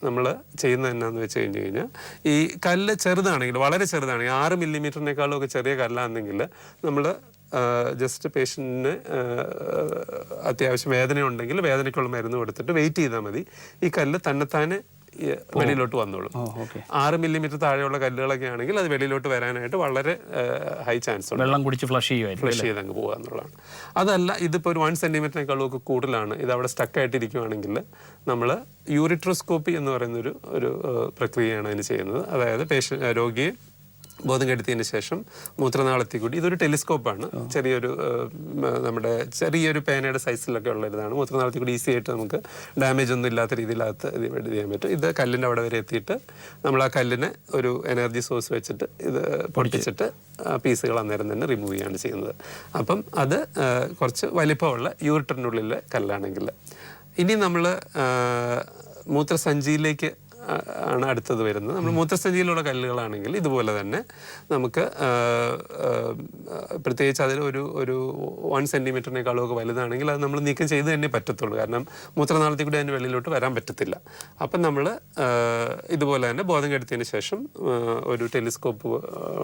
നമ്മൾ ചെയ്യുന്നത് എന്നാന്ന് വെച്ച് കഴിഞ്ഞാൽ ഈ കല്ല് ചെറുതാണെങ്കിൽ, വളരെ ചെറുതാണെങ്കിൽ 6 മില്ലിമീറ്ററിനേക്കാളും ഒക്കെ ചെറിയ കല്ലാണെങ്കിൽ നമ്മൾ ജസ്റ്റ് പേഷ്യൻറ്റിന് അത്യാവശ്യം വേദനയുണ്ടെങ്കിൽ വേദനയ്ക്കുള്ള മരുന്ന് കൊടുത്തിട്ട് വെയിറ്റ് ചെയ്താൽ മതി. ഈ കല്ല് തന്നെത്താനെ വെളിയിലോട്ട് വന്നോളും. 6 മില്ലിമീറ്റർ താഴെയുള്ള കല്ലുകളൊക്കെ ആണെങ്കിൽ അത് വെളിയിലോട്ട് വരാനായിട്ട് വളരെ ഹൈ ചാൻസ് ഉണ്ട്. വെള്ളം കുടിച്ച് ഫ്ലഷ് ചെയ്ത് അങ്ങ് പോകുക എന്നുള്ളതാണ്. അതല്ല, ഇതിപ്പോൾ ഒരു 1 സെൻറ്റിമീറ്ററിനേക്കാളും ഒക്കെ കൂടുതലാണ്, ഇത് അവിടെ സ്റ്റക്കായിട്ടിരിക്കുകയാണെങ്കിൽ നമ്മൾ യൂറിട്രോസ്കോപ്പി എന്ന് പറയുന്നൊരു പ്രക്രിയയാണ് അതിന് ചെയ്യുന്നത്. അതായത് രോഗിയെ ബോധം കെടുത്തിയതിന് ശേഷം മൂത്രനാളത്തിൽ കൂടി, ഇതൊരു ടെലിസ്കോപ്പാണ്, ചെറിയൊരു നമ്മുടെ ചെറിയൊരു പേനയുടെ സൈസിലൊക്കെ ഉള്ള ഇതാണ്. മൂത്രനാളത്തിൽ കൂടി ഈസി ആയിട്ട് നമുക്ക് ഡാമേജ് ഒന്നും ഇല്ലാത്ത രീതിയിലകത്ത് ഇത് ചെയ്യാൻ പറ്റും. ഇത് കല്ലിൻ്റെ അവിടെ വരെ എത്തിയിട്ട് നമ്മൾ ആ കല്ലിനെ ഒരു എനർജി സോഴ്സ് വെച്ചിട്ട് ഇത് പൊട്ടിച്ചിട്ട് പീസുകൾ അന്നേരം തന്നെ റിമൂവ് ചെയ്യുകയാണ് ചെയ്യുന്നത്. അപ്പം അത് കുറച്ച് വലിപ്പമുള്ള യൂറിറ്ററിനുള്ളിലെ കല്ലാണെങ്കിൽ. ഇനി നമ്മൾ മൂത്രസഞ്ചിയിലേക്ക് ആണ് അടുത്തത് വരുന്നത്. നമ്മൾ മൂത്രസഞ്ചിയിലുള്ള കല്ലുകളാണെങ്കിൽ ഇതുപോലെ തന്നെ നമുക്ക് പ്രത്യേകിച്ച് അതിൽ ഒരു 1 സെൻറ്റിമീറ്ററിനേക്കാളും ഒക്കെ വലുതാണെങ്കിൽ അത് നമ്മൾ നീക്കം ചെയ്ത് തന്നെ പറ്റത്തുള്ളൂ. കാരണം മൂത്രനാളത്തിൽ കൂടി അതിന് വെളിയിലോട്ട് വരാൻ പറ്റത്തില്ല. അപ്പം നമ്മൾ ഇതുപോലെ തന്നെ ബോധം കെടുത്തിയതിന് ശേഷം ഒരു ടെലിസ്കോപ്പ്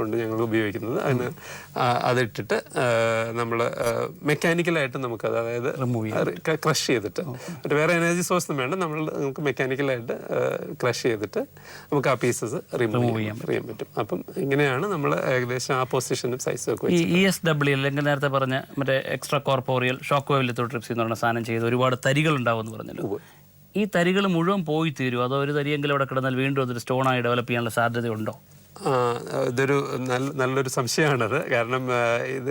ഉണ്ട് ഞങ്ങൾ ഉപയോഗിക്കുന്നത്. അതിട്ടിട്ട് നമ്മൾ മെക്കാനിക്കലായിട്ട് നമുക്കത്, അതായത് ക്രഷ് ചെയ്തിട്ട്, ഒരു വേറെ എനർജി സോഴ്സ് വേണ്ട, നമുക്ക് മെക്കാനിക്കലായിട്ട് ക്രഷ് ചെയ്തിട്ട് നമുക്ക് ആ പീസസ് റിമൂവ് ചെയ്യാൻ പറ്റും. അപ്പം ഇങ്ങനെയാണ് നമ്മൾ ഏകദേശം ആ പൊസിഷനും സൈസും ഒക്കെ. ഈ ESW അല്ലെങ്കിൽ നേരത്തെ പറഞ്ഞ മറ്റേ extra corporeal shock wave lithotripsy എന്ന് പറഞ്ഞ സാധനം ചെയ്ത് ഒരുപാട് തരികൾ ഉണ്ടാവും എന്ന് പറഞ്ഞല്ലോ. ഈ തരികൾ മുഴുവൻ പോയി തീരും, അതോ ഒരു തരിയെങ്കിലും അവിടെ കിടന്നാൽ വീണ്ടും അതൊരു സ്റ്റോണായി ഡെവലപ്പ് ചെയ്യാനുള്ള സാധ്യതയുണ്ടോ? ഇതൊരു നല്ലൊരു സംശയമാണത്. കാരണം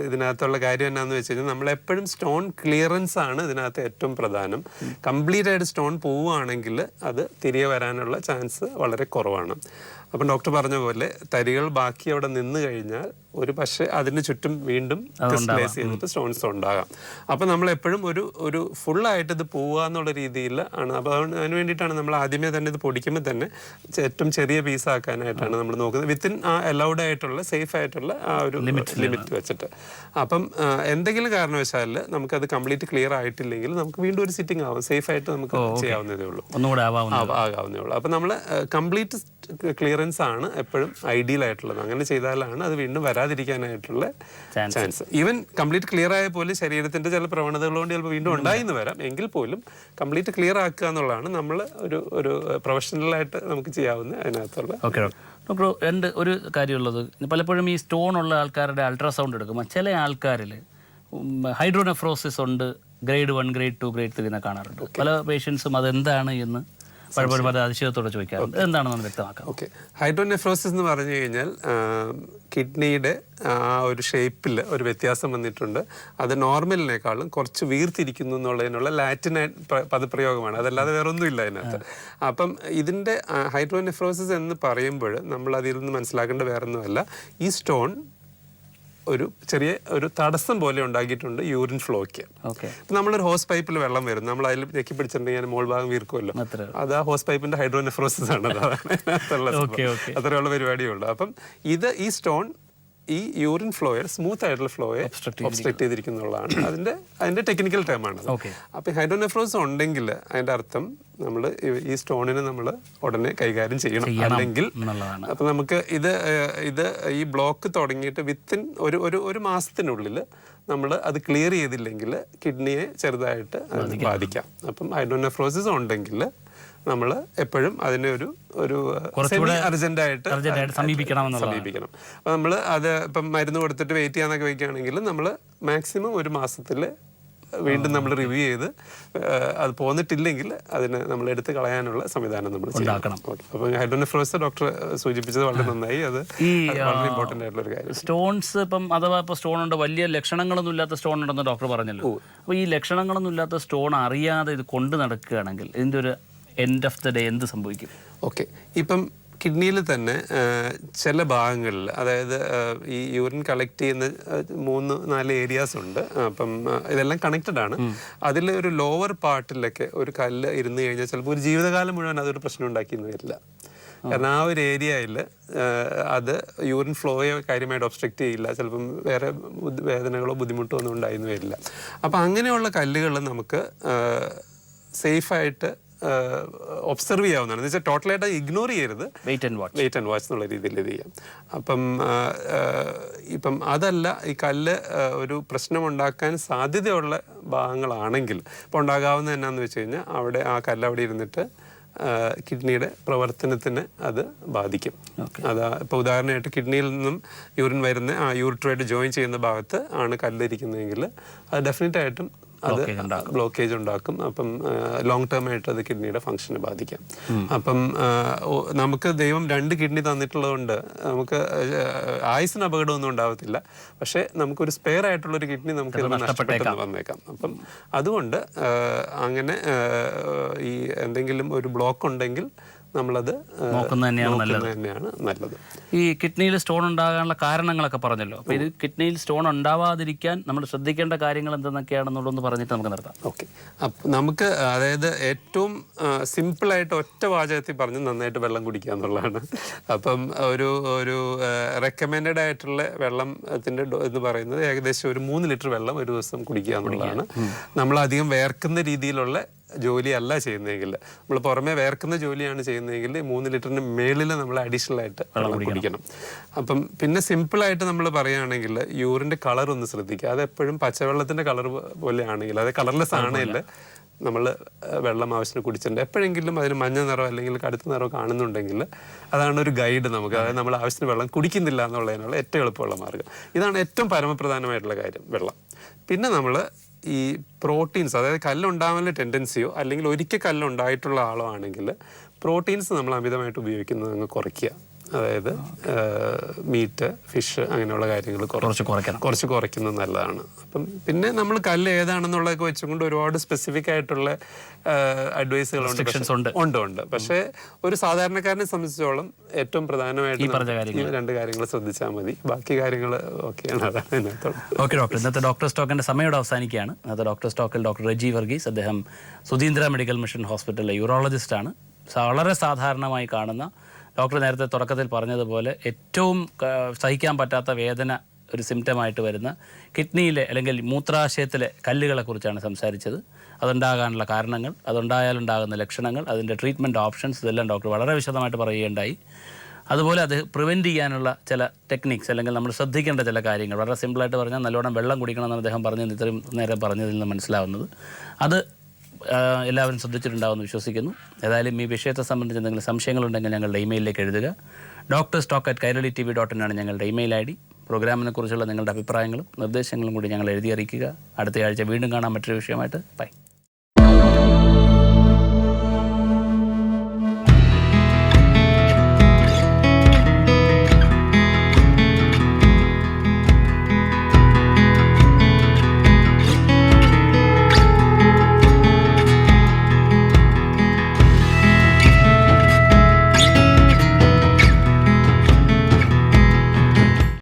ഇതിനകത്തുള്ള കാര്യം എന്നാന്ന് വെച്ച് കഴിഞ്ഞാൽ നമ്മളെപ്പോഴും സ്റ്റോൺ ക്ലിയറൻസ് ആണ് ഇതിനകത്ത് ഏറ്റവും പ്രധാനം. കംപ്ലീറ്റ് ആയിട്ട് സ്റ്റോൺ പോവുകയാണെങ്കിൽ അത് തിരികെ വരാനുള്ള ചാൻസ് വളരെ കുറവാണ്. അപ്പം ഡോക്ടർ പറഞ്ഞ പോലെ തരികൾ ബാക്കി അവിടെ നിന്ന് കഴിഞ്ഞാൽ ഒരു പക്ഷേ അതിന് ചുറ്റും വീണ്ടും ക്രിസ്റ്റലൈസ് ചെയ്തിട്ട് സ്റ്റോൺസ് ഉണ്ടാകാം. അപ്പം നമ്മളെപ്പോഴും ഒരു ഫുള്ളായിട്ട് ഇത് പോവുക എന്നുള്ള രീതിയിൽ ആണ്. അപ്പോൾ അതിന് വേണ്ടിയിട്ടാണ് നമ്മൾ ആദ്യമേ തന്നെ ഇത് പൊടിക്കുമ്പോൾ തന്നെ ഏറ്റവും ചെറിയ പീസാക്കാനായിട്ടാണ് നമ്മൾ നോക്കുന്നത്, വിത്തിൻ ആ അലൗഡ് ആയിട്ടുള്ള സേഫ് ആയിട്ടുള്ള ആ ഒരു ലിമിറ്റ് വെച്ചിട്ട്. അപ്പം എന്തെങ്കിലും കാരണവശാൽ നമുക്കത് കംപ്ലീറ്റ് ക്ലിയർ ആയിട്ടില്ലെങ്കിൽ നമുക്ക് വീണ്ടും ഒരു സിറ്റിംഗ് ആവും, സേഫ് ആയിട്ട് നമുക്ക് ചെയ്യാവുന്നതേ ഉള്ളൂ, ആകാവുന്നേ ഉള്ളൂ. അപ്പം നമ്മൾ കംപ്ലീറ്റ് ക്ലിയറൻസ് ആണ് എപ്പോഴും ഐഡിയൽ ആയിട്ടുള്ളത്. അങ്ങനെ ചെയ്താലാണ് അത് വീണ്ടും വരാതിരിക്കാനായിട്ടുള്ള ചാൻസ്. ഈവൻ കംപ്ലീറ്റ് ക്ലിയർ ആയ പോലും ശരീരത്തിന്റെ ചില പ്രവണതകൾ കൊണ്ട് ചിലപ്പോൾ വീണ്ടും ഉണ്ടായിന്ന് വരാം. എങ്കിൽ പോലും കംപ്ലീറ്റ് ക്ലിയർ ആക്കുക എന്നുള്ളതാണ് നമ്മൾ ഒരു പ്രൊഫഷണലായിട്ട് നമുക്ക് ചെയ്യാവുന്ന അതിനകത്തുള്ള. ഓക്കെ ഡോക്ടർ, എൻ്റെ ഒരു കാര്യമുള്ളത്, പലപ്പോഴും ഈ സ്റ്റോൺ ഉള്ള ആൾക്കാരുടെ അൾട്രാസൗണ്ട് എടുക്കുമ്പോൾ ചില ആൾക്കാരിൽ ഹൈഡ്രോനെഫ്രോസിസ് ഉണ്ട്, ഗ്രേഡ് 1, ഗ്രേഡ് 2, ഗ്രേഡ് 3 എന്നൊക്കെ കാണാറുണ്ട്. പല പേഷ്യൻസും അതെന്താണ് എന്ന് പലപ്പോഴും അത് അതിശയത്തോടെ ചോദിക്കാറുണ്ട്. എന്താണെന്ന് വ്യക്തമാക്കാം. ഓക്കെ, ഹൈഡ്രോനെഫ്രോസിസ് എന്ന് പറഞ്ഞു കഴിഞ്ഞാൽ കിഡ്നിയുടെ ആ ഒരു ഷേപ്പിൽ ഒരു വ്യത്യാസം വന്നിട്ടുണ്ട്. അത് നോർമലിനേക്കാളും കുറച്ച് വീർത്തിരിക്കുന്നു എന്നുള്ളതിനുള്ള ലാറ്റിൻ പദപ്രയോഗമാണ്, അതല്ലാതെ വേറെ ഒന്നുമില്ല അതിനകത്ത്. അപ്പം ഇതിൻ്റെ ഹൈഡ്രോനെഫ്രോസിസ് എന്ന് പറയുമ്പോൾ നമ്മൾ അതിൽ നിന്ന് മനസ്സിലാക്കേണ്ട വേറെ ഒന്നുമല്ല, ഈ സ്റ്റോൺ ഒരു ചെറിയ ഒരു തടസ്സം പോലെ ഉണ്ടാക്കിയിട്ടുണ്ട് യൂറിൻ ഫ്ലോയ്ക്ക്. നമ്മളൊരു ഹോസ് പൈപ്പിൽ വെള്ളം വരും, നമ്മൾ അതിൽ ഞെക്കി പിടിച്ചിട്ടുണ്ടെങ്കിൽ മോൾ ഭാഗം വീർക്കുമല്ലോ, അത് ആ ഹോസ് പൈപ്പിന്റെ ഹൈഡ്രോനെഫ്രോസിസ് ആണ്. അത്രയുള്ള പരിപാടിയേ ഉള്ളൂ. അപ്പം ഈ സ്റ്റോൺ ഈ യൂറിൻ ഫ്ലോയെ, സ്മൂത്ത് ആയിട്ടുള്ള ഫ്ലോയെ ഒബ്സ്ട്രക്ട് ചെയ്തിരിക്കുന്നുള്ളതാണ് അതിന്റെ ടെക്നിക്കൽ ടേമാണ്. അപ്പം ഹൈഡ്രോനെഫ്രോസിസ് ഉണ്ടെങ്കിൽ അതിന്റെ അർത്ഥം നമ്മൾ ഈ സ്റ്റോണിനെ നമ്മൾ ഉടനെ കൈകാര്യം ചെയ്യണം. അല്ലെങ്കിൽ അപ്പം നമുക്ക് ഇത് ഈ ബ്ലോക്ക് തുടങ്ങിയിട്ട് വിത്തിൻ ഒരു മാസത്തിനുള്ളിൽ നമ്മൾ അത് ക്ലിയർ ചെയ്തില്ലെങ്കിൽ കിഡ്നിയെ ചെറുതായിട്ട് ബാധിക്കാം. അപ്പം ഹൈഡ്രോനെഫ്രോസിസ് ഉണ്ടെങ്കിൽ നമ്മൾ എപ്പോഴും അതിനെ ഒരു അർജന്റായിട്ട് സമീപിക്കണം. അപ്പം നമ്മൾ അത് ഇപ്പം മരുന്ന് കൊടുത്തിട്ട് വെയിറ്റ് ചെയ്യാന്നൊക്കെ വയ്ക്കുകയാണെങ്കിൽ നമ്മൾ മാക്സിമം ഒരു മാസത്തിൽ വീണ്ടും നമ്മൾ റിവ്യൂ ചെയ്ത് അത് പോന്നിട്ടില്ലെങ്കിൽ അതിന് നമ്മൾ എടുത്ത് കളയാനുള്ള സംവിധാനം നമ്മൾ ഉണ്ടാക്കണം. അപ്പം ഹൈഡ്രോനെഫ്രോസിസ് ഡോക്ടർ സൂചിപ്പിച്ചത് വളരെ നന്നായി. അത് വളരെ ഇമ്പോർട്ടൻ്റ് ആയിട്ടുള്ള ഒരു കാര്യം. സ്റ്റോൺസ് ഇപ്പം അഥവാ ഇപ്പോൾ സ്റ്റോൺ ഉണ്ട്, വലിയ ലക്ഷണങ്ങളൊന്നും ഇല്ലാത്ത സ്റ്റോൺ ഉണ്ടെന്ന് ഡോക്ടർ പറഞ്ഞല്ലോ. അപ്പോൾ ഈ ലക്ഷണങ്ങളൊന്നും ഇല്ലാത്ത സ്റ്റോൺ അറിയാതെ ഇത് കൊണ്ട് നടക്കുകയാണെങ്കിൽ ഇതിൻ്റെ ഒരു എൻഡ് ഓഫ് ദ ഡേ എന്ത് സംഭവിക്കും? ഓക്കെ, ഇപ്പം കിഡ്നിയിൽ തന്നെ ചില ഭാഗങ്ങളിൽ, അതായത് ഈ യൂറിൻ കളക്ട് ചെയ്യുന്ന 3-4 ഏരിയാസ് ഉണ്ട്. അപ്പം ഇതെല്ലാം കണക്റ്റഡ് ആണ്. അതിൽ ഒരു ലോവർ പാർട്ടിലൊക്കെ ഒരു കല്ല് ഇരുന്ന് കഴിഞ്ഞാൽ ചിലപ്പോൾ ഒരു ജീവിതകാലം മുഴുവൻ അതൊരു പ്രശ്നം ഉണ്ടാക്കിയെന്ന് വരില്ല. കാരണം ആ ഒരു ഏരിയയിൽ അത് യൂറിൻ ഫ്ലോയെ കാര്യമായിട്ട് ഒബ്സ്ട്രക്റ്റ് ചെയ്യില്ല, ചിലപ്പം വേറെ വേദനകളോ ബുദ്ധിമുട്ടോ ഒന്നും ഉണ്ടായിന്ന് വരില്ല. അപ്പം അങ്ങനെയുള്ള കല്ലുകൾ നമുക്ക് സേഫായിട്ട് ഒബ്സർവ് ചെയ്യാവുന്നതാണ്. എന്ന് വെച്ചാൽ ടോട്ടലായിട്ട് ഇഗ്നോർ ചെയ്യരുത്, വെയിറ്റ് ആൻഡ് വാച്ച് എന്നുള്ള രീതിയിൽ ഇത് ചെയ്യാം. ഇപ്പം അതല്ല, ഈ കല്ല് ഒരു പ്രശ്നമുണ്ടാക്കാൻ സാധ്യതയുള്ള ഭാഗങ്ങളാണെങ്കിൽ ഇപ്പോൾ ഉണ്ടാകാവുന്ന എന്നാന്ന് വെച്ച് കഴിഞ്ഞാൽ അവിടെ ആ കല്ല് അവിടെ ഇരുന്നിട്ട് കിഡ്നിയുടെ പ്രവർത്തനത്തിന് അത് ബാധിക്കും. ഇപ്പോൾ ഉദാഹരണമായിട്ട് കിഡ്നിയിൽ നിന്നും യൂറിൻ വരുന്ന ആ യൂറിറ്ററുമായിട്ട് ജോയിൻ ചെയ്യുന്ന ഭാഗത്ത് ആണ് കല്ലിരിക്കുന്നതെങ്കിൽ അത് ഡെഫിനറ്റായിട്ടും അത് ബ്ലോക്കേജ് ഉണ്ടാക്കും. അപ്പം ലോങ് ടേം ആയിട്ട് അത് കിഡ്നിയുടെ ഫംഗ്ഷനെ ബാധിക്കാം. അപ്പം നമുക്ക് ദൈവം 2 കിഡ്നി തന്നിട്ടുള്ളതുകൊണ്ട് നമുക്ക് ആയുസിന് അപകടമൊന്നും ഉണ്ടാവത്തില്ല. പക്ഷേ നമുക്കൊരു സ്പെയർ ആയിട്ടുള്ളൊരു കിഡ്നി നമുക്ക് നഷ്ടപ്പെട്ടെന്ന് വന്നേക്കാം. അപ്പം അതുകൊണ്ട് അങ്ങനെ ഈ എന്തെങ്കിലും ഒരു ബ്ലോക്ക് ഉണ്ടെങ്കിൽ നമ്മളത് നോക്കുന്നത് തന്നെയാണ് നല്ലത്. ഈ കിഡ്നിയിൽ സ്റ്റോൺ ഉണ്ടാകാനുള്ള കാരണങ്ങളൊക്കെ പറഞ്ഞല്ലോ. അപ്പോൾ ഇത് കിഡ്നിയിൽ സ്റ്റോൺ ഉണ്ടാവാതിരിക്കാൻ നമ്മൾ ശ്രദ്ധിക്കേണ്ട കാര്യങ്ങൾ എന്തെന്നൊക്കെയാണെന്നുള്ളതൊന്ന് പറഞ്ഞിട്ട് നമുക്ക് നിർത്താം. ഓക്കെ. അപ്പം നമുക്ക് അതായത് ഏറ്റവും സിമ്പിളായിട്ട് ഒറ്റ വാചകത്തിൽ പറഞ്ഞ് നന്നായിട്ട് വെള്ളം കുടിക്കുക എന്നുള്ളതാണ്. അപ്പം ഒരു റെക്കമെൻഡഡ് ആയിട്ടുള്ള വെള്ളത്തിൻ്റെ എന്ന് പറയുന്നത് ഏകദേശം ഒരു 3 ലിറ്റർ വെള്ളം ഒരു ദിവസം കുടിക്കുക എന്നുള്ളതാണ്. നമ്മളധികം വേർക്കുന്ന രീതിയിലുള്ള ജോലിയല്ല ചെയ്യുന്നതെങ്കിൽ, നമ്മൾ പുറമെ വേർക്കുന്ന ജോലിയാണ് ചെയ്യുന്നതെങ്കിൽ 3 ലിറ്ററിന് മേളിൽ നമ്മൾ അഡീഷണൽ ആയിട്ട് വെള്ളം കുടിക്കണം. അപ്പം പിന്നെ സിമ്പിളായിട്ട് നമ്മൾ പറയുകയാണെങ്കിൽ യൂറിൻ്റെ കളർ ഒന്ന് ശ്രദ്ധിക്കുക. അത് എപ്പോഴും പച്ചവെള്ളത്തിൻ്റെ കളർ പോലെ ആണെങ്കിൽ, അത് കളർലെസ് ആണെങ്കിൽ നമ്മൾ വെള്ളം ആവശ്യത്തിന് കുടിച്ചിട്ടുണ്ട്. എപ്പോഴെങ്കിലും അതിന് മഞ്ഞ നിറം അല്ലെങ്കിൽ കടുത്ത നിറം കാണുന്നുണ്ടെങ്കിൽ അതാണ് ഒരു ഗൈഡ് നമുക്ക്. അതായത് നമ്മൾ ആവശ്യത്തിന് വെള്ളം കുടിക്കുന്നില്ല എന്നുള്ളതിനുള്ള ഏറ്റവും എളുപ്പമുള്ള മാർഗ്ഗം. ഇതാണ് ഏറ്റവും പരമപ്രധാനമായിട്ടുള്ള കാര്യം, വെള്ളം. പിന്നെ നമ്മൾ ഈ പ്രോട്ടീൻസ്, അതായത് കല്ലുണ്ടാവാനുള്ള ടെൻഡൻസിയോ അല്ലെങ്കിൽ ഒരിക്കൽ കല്ലുണ്ടായിട്ടുള്ള ആളോ ആണെങ്കിൽ പ്രോട്ടീൻസ് നമ്മൾ അമിതമായിട്ട് ഉപയോഗിക്കുന്നത് അങ്ങ് കുറയ്ക്കുക. അതായത് മീറ്റ്, ഫിഷ് അങ്ങനെയുള്ള കാര്യങ്ങൾ കുറച്ച് കുറയ്ക്കുന്നത് നല്ലതാണ്. അപ്പം പിന്നെ നമ്മൾ കല്ല് ഏതാണെന്നുള്ളതൊക്കെ വെച്ചുകൊണ്ട് ഒരുപാട് സ്പെസിഫിക് ആയിട്ടുള്ള അഡ്വൈസുകളുണ്ട്. ഉണ്ട്. പക്ഷേ ഒരു സാധാരണക്കാരനെ സംബന്ധിച്ചോളം ഏറ്റവും പ്രധാനമായിട്ട് ഈ 2 കാര്യങ്ങൾ ശ്രദ്ധിച്ചാൽ മതി. ബാക്കി കാര്യങ്ങൾ ഓക്കെയാണ്. അതാണ് ഇതിനകത്തുള്ളത്. ഓക്കെ ഡോക്ടർ, ഇന്നത്തെ ഡോക്ടർ സ്റ്റോക്കിൻ്റെ സമയം അവസാനിക്കുകയാണ്. ഇന്നത്തെ ഡോക്ടർ സ്റ്റോക്കിൽ ഡോക്ടർ റെജി വർഗീസ്, അദ്ദേഹം സുധീന്ദ്ര മെഡിക്കൽ മിഷൻ ഹോസ്പിറ്റലിലെ യൂറോളജിസ്റ്റാണ്. വളരെ സാധാരണമായി കാണുന്ന, ഡോക്ടർ നേരത്തെ തുടക്കത്തിൽ പറഞ്ഞതുപോലെ ഏറ്റവും സഹിക്കാൻ പറ്റാത്ത വേദന ഒരു സിംറ്റമായിട്ട് വരുന്ന കിഡ്നിയിലെ അല്ലെങ്കിൽ മൂത്രാശയത്തിലെ കല്ലുകളെ കുറിച്ചാണ് സംസാരിച്ചത്. അതുണ്ടാകാനുള്ള കാരണങ്ങൾ, അതുണ്ടായാലുണ്ടാകുന്ന ലക്ഷണങ്ങൾ, അതിൻ്റെ ട്രീറ്റ്മെൻറ്റ് ഓപ്ഷൻസ്, ഇതെല്ലാം ഡോക്ടർ വളരെ വിശദമായിട്ട് പറയുകയുണ്ടായി. അതുപോലെ അത് പ്രിവെൻറ്റ് ചെയ്യാനുള്ള ചില ടെക്നിക്സ് അല്ലെങ്കിൽ നമ്മൾ ശ്രദ്ധിക്കേണ്ട ചില കാര്യങ്ങൾ വളരെ സിമ്പിളായിട്ട് പറഞ്ഞാൽ നല്ലോണം വെള്ളം കുടിക്കണമെന്നാണ് അദ്ദേഹം പറഞ്ഞത്. ഇത്രയും നേരം പറഞ്ഞതിൽ നിന്ന് മനസ്സിലാവുന്നത് അത് എല്ലാവരും ശ്രദ്ധിച്ചിട്ടുണ്ടാവുമെന്ന് വിശ്വസിക്കുന്നു. ഏതായാലും ഈ വിഷയത്തെ സംബന്ധിച്ച് എന്തെങ്കിലും സംശയങ്ങളുണ്ടെങ്കിൽ ഞങ്ങളുടെ ഇമെയിലിലേക്ക് എഴുതുക. doctorstock@kairatv.in ആണ് ഞങ്ങളുടെ ഇമെയിൽ ID. പ്രോഗ്രാമിനെ കുറിച്ചുള്ള നിങ്ങളുടെ അഭിപ്രായങ്ങളും നിർദ്ദേശങ്ങളും കൂടി ഞങ്ങൾ എഴുതി അറിയിക്കുക. അടുത്തയാഴ്ച വീണ്ടും കാണാൻ മറ്റൊരു വിഷയമായിട്ട്. ബൈ.